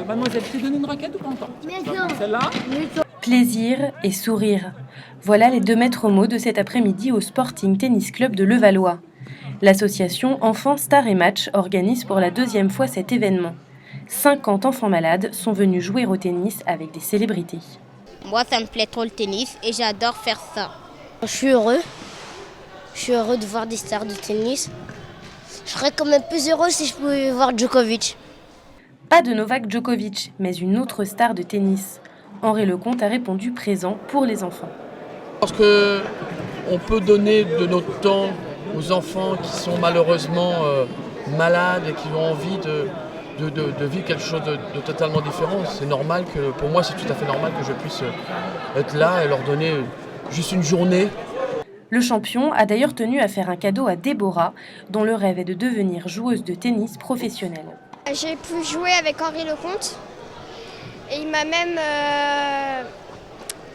Mademoiselle, tu donnes une raquette ou pas encore? Celle-là? Plaisir et sourire. Voilà les deux maîtres mots de cet après-midi au Sporting Tennis Club de Levallois. L'association Enfants Star et Match organise pour la deuxième fois cet événement. 50 enfants malades sont venus jouer au tennis avec des célébrités. Moi, ça me plaît trop le tennis et j'adore faire ça. Je suis heureux. Je suis heureux de voir des stars de tennis. Je serais quand même plus heureux si je pouvais voir Djokovic. Pas de Novak Djokovic, mais une autre star de tennis. Henri Lecomte a répondu présent pour les enfants. Parce qu'on peut donner de notre temps aux enfants qui sont malheureusement malades et qui ont envie de vivre quelque chose de totalement différent. C'est normal que, pour moi, c'est tout à fait normal que je puisse être là et leur donner juste une journée. Le champion a d'ailleurs tenu à faire un cadeau à Déborah, dont le rêve est de devenir joueuse de tennis professionnelle. J'ai pu jouer avec Henri Lecomte et il m'a même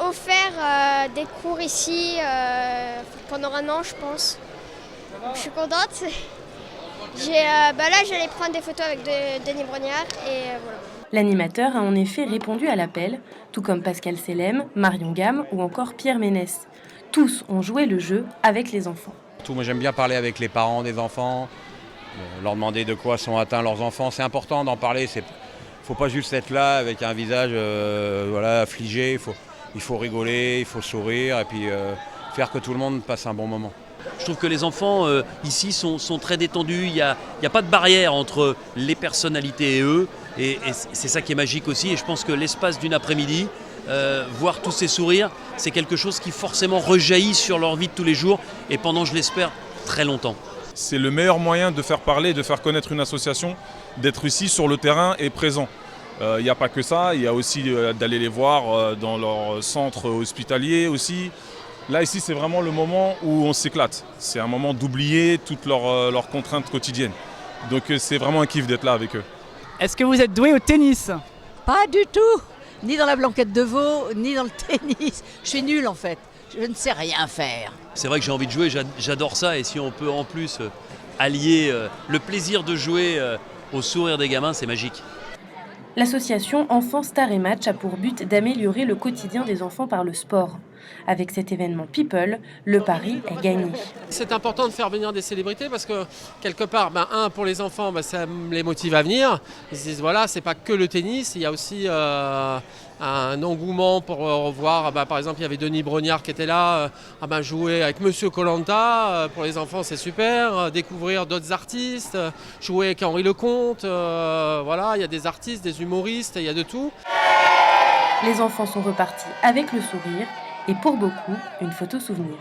offert des cours ici pendant un an, je pense. Donc, je suis contente. Là, j'allais prendre des photos avec Denis Brognard et voilà. L'animateur a en effet répondu à l'appel, tout comme Pascal Selem, Marion Gamme ou encore Pierre Ménès. Tous ont joué le jeu avec les enfants. Moi, j'aime bien parler avec les parents des enfants, leur demander de quoi sont atteints leurs enfants. C'est important d'en parler. Il ne faut pas juste être là avec un visage affligé. Il faut rigoler, il faut sourire et puis faire que tout le monde passe un bon moment. Je trouve que les enfants ici sont très détendus. Il n'y a pas de barrière entre les personnalités et eux. Et c'est ça qui est magique aussi. Et je pense que l'espace d'une après-midi, voir tous ces sourires, c'est quelque chose qui forcément rejaillit sur leur vie de tous les jours et pendant, je l'espère, très longtemps. C'est le meilleur moyen de faire parler, de faire connaître une association, d'être ici sur le terrain et présent. Il n'y a pas que ça, il y a aussi d'aller les voir dans leur centre hospitalier aussi. Là, ici, c'est vraiment le moment où on s'éclate. C'est un moment d'oublier toutes leurs contraintes quotidiennes. Donc c'est vraiment un kiff d'être là avec eux. Est-ce que vous êtes doué au tennis? Pas du tout. Ni dans la blanquette de veau, ni dans le tennis. Je suis nulle en fait. Je ne sais rien faire. C'est vrai que j'ai envie de jouer, j'adore ça. Et si on peut en plus allier le plaisir de jouer au sourire des gamins, c'est magique. L'association Enfants Star et Match a pour but d'améliorer le quotidien des enfants par le sport. Avec cet événement People, le pari est gagné. C'est important de faire venir des célébrités parce que quelque part, pour les enfants, ça les motive à venir. Ils se disent voilà, c'est pas que le tennis, il y a aussi un engouement pour revoir. Par exemple, il y avait Denis Brognard qui était là, jouer avec Monsieur Koh-Lanta. Pour les enfants, c'est super. Découvrir d'autres artistes, jouer avec Henri Lecomte. Il y a des artistes, des humoristes, il y a de tout. Les enfants sont repartis avec le sourire et pour beaucoup, une photo souvenir.